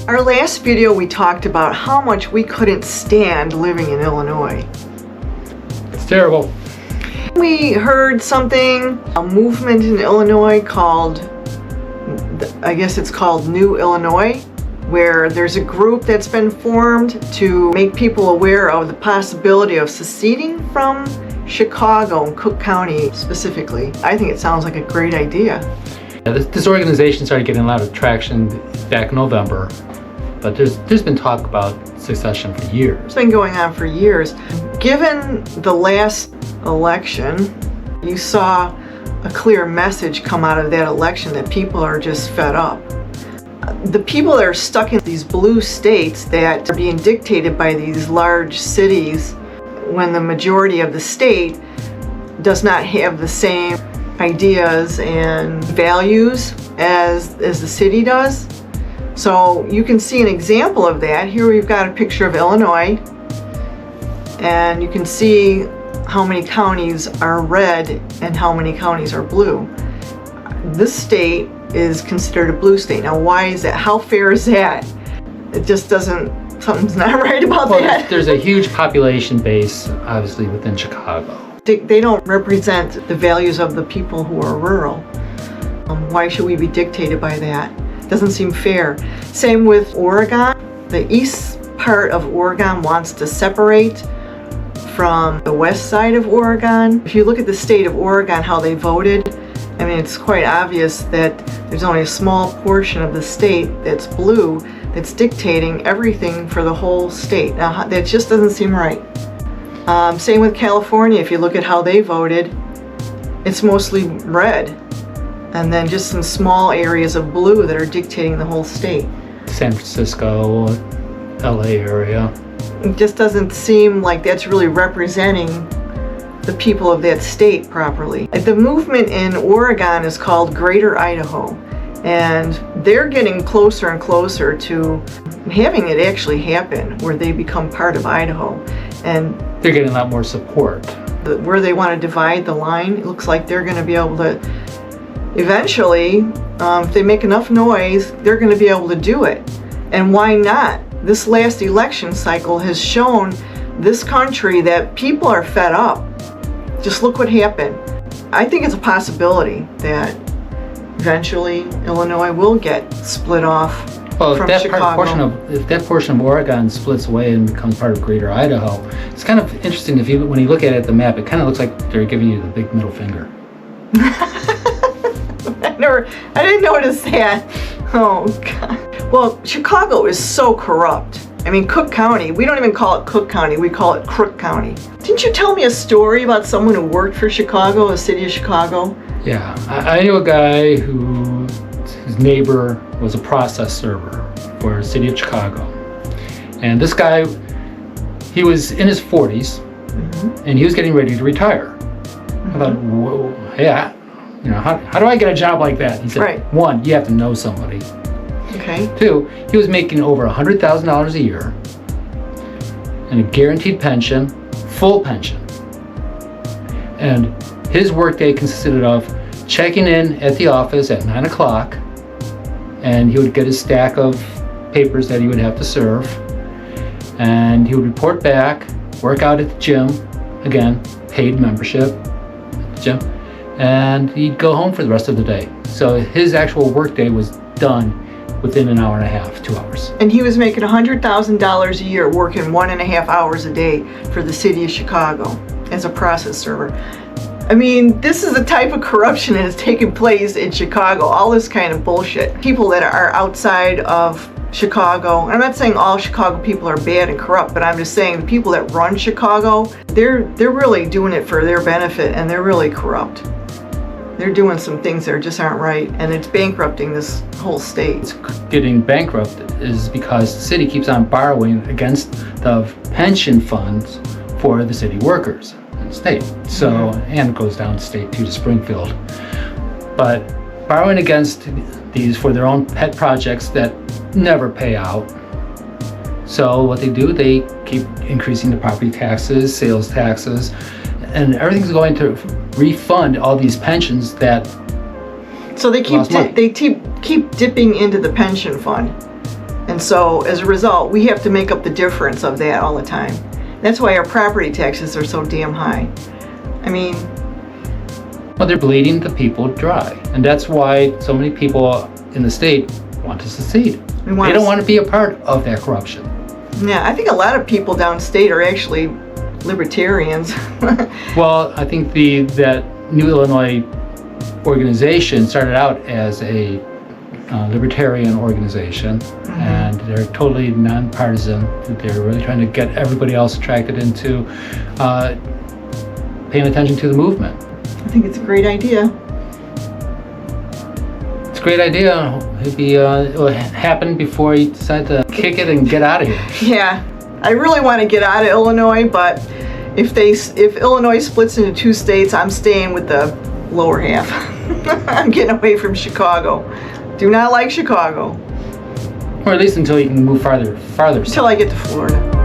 Our last video we talked about how much we couldn't stand living in Illinois. It's terrible. We heard something, a movement in Illinois called, I guess it's called New Illinois, where there's a group that's been formed to make people aware of the possibility of seceding from Chicago and Cook County specifically. I think it sounds like a great idea. Yeah, this organization started getting a lot of traction back in November, but there's been talk about secession for years. It's been going on for years. Given the last election, you saw a clear message come out of that election that people are just fed up. The people that are stuck in these blue states that are being dictated by these large cities, when the majority of the state does not have the same ideas and values as the city does. So you can see an example of that. Here we've got a picture of Illinois, and you can see how many counties are red and how many counties are blue. This state is considered a blue state. Now, why is that? How fair is that? It just doesn't, something's not right about that. There's a huge population base, obviously, within Chicago. They don't represent the values of the people who are rural. Why should we be dictated by that? Doesn't seem fair. Same with Oregon. The east part of Oregon wants to separate from the west side of Oregon. If you look at the state of Oregon, how they voted, I mean, it's quite obvious that there's only a small portion of the state that's blue that's dictating everything for the whole state. Now, that just doesn't seem right. Same with California. If you look at how they voted, it's mostly red, and then just some small areas of blue that are dictating the whole state. San Francisco, LA area. It just doesn't seem like that's really representing the people of that state properly. The movement in Oregon is called Greater Idaho, and they're getting closer and closer to having it actually happen, where they become part of Idaho. And they're getting a lot more support. Where they want to divide the line, it looks like they're going to be able to eventually, if they make enough noise, they're going to be able to do it. And why not? This last election cycle has shown this country that people are fed up. Just look what happened. I think it's a possibility that eventually Illinois will get split off from Chicago. If that portion of Oregon splits away and becomes part of Greater Idaho, it's kind of interesting. When you look at it at the map, it kind of looks like they're giving you the big middle finger. I didn't notice that. Oh God. Well, Chicago is so corrupt. I mean, Cook County, we don't even call it Cook County, we call it Crook County. Didn't you tell me a story about someone who worked for Chicago, the city of Chicago? Yeah, I knew a guy his neighbor was a process server for the city of Chicago. And this guy, he was in his 40s, and he was getting ready to retire. I thought, whoa, yeah, how do I get a job like that? He said, right. One, you have to know somebody. Okay. Two, he was making over $100,000 a year and a guaranteed pension, full pension. And his workday consisted of checking in at the office at 9 o'clock, and he would get his stack of papers that he would have to serve, and he would report back, work out at the gym, again, paid membership at the gym, and he'd go home for the rest of the day. So his actual workday was done within an hour and a half, 2 hours. And he was making $100,000 a year working 1.5 hours a day for the city of Chicago as a process server. I mean, this is the type of corruption that has taken place in Chicago, all this kind of bullshit. People that are outside of Chicago, and I'm not saying all Chicago people are bad and corrupt, but I'm just saying the people that run Chicago, they're really doing it for their benefit, and they're really corrupt. They're doing some things that just aren't right, and it's bankrupting this whole state. It's getting bankrupt is because the city keeps on borrowing against the pension funds for the city workers in the state. So, and it goes downstate too to Springfield. But borrowing against these for their own pet projects that never pay out. So what they do, they keep increasing the property taxes, sales taxes, and everything's going to refund all these pensions that So they keep dipping into the pension fund. And so as a result, we have to make up the difference of that all the time. That's why our property taxes are so damn high. I mean, Well, they're bleeding the people dry. And that's why so many people in the state want to secede. They don't want to be a part of that corruption. yeah, I think a lot of people downstate are actually libertarians. Well, I think that New Illinois organization started out as a libertarian organization, and they're totally nonpartisan. They're really trying to get everybody else attracted into paying attention to the movement. I think it's a great idea. It's a great idea. It'll happen before you decide to kick it and get out of here. Yeah, I really want to get out of Illinois, but if Illinois splits into 2 states, I'm staying with the lower half. I'm getting away from Chicago. Do not like Chicago. Or at least until you can move farther Until I get to Florida.